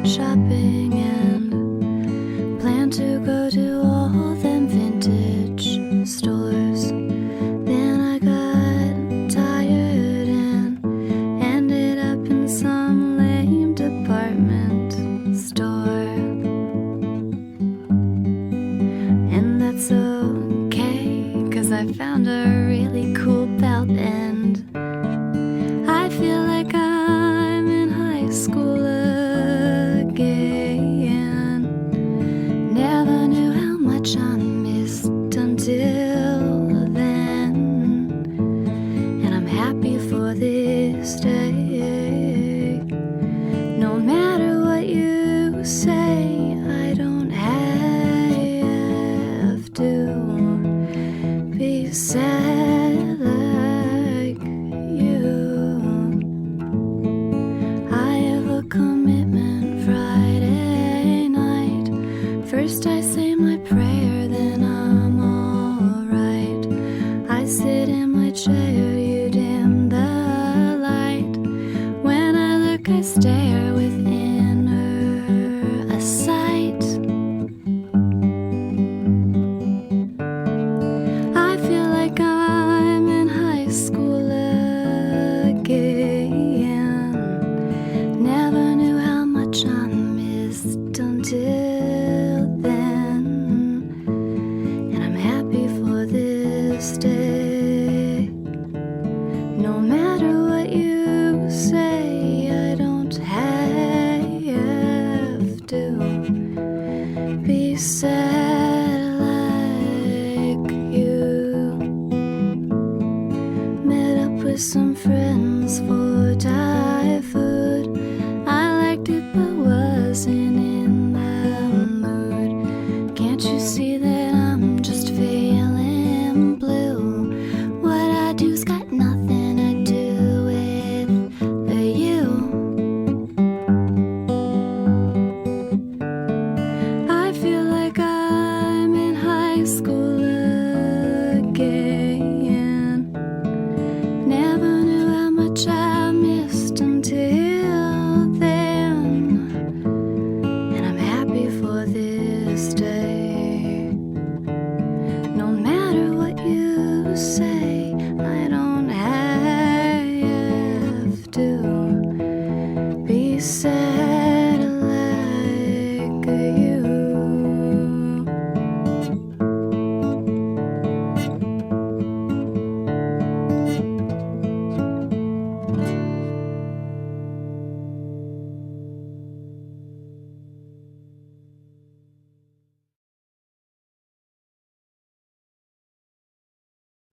shopping and plan to go to all them vintage stores. Then I got tired and ended up in some lame department store. And that's okay, 'cause I found a really cool belt and I feel like I'm in high school again. Never knew how much I missed until then, and I'm happy for this day. No matter what you say, I don't have to be sad like you. I have a commitment Friday night. First I say my prayer, then I'm alright. I sit in my chair, you dim the light. When I look I stare within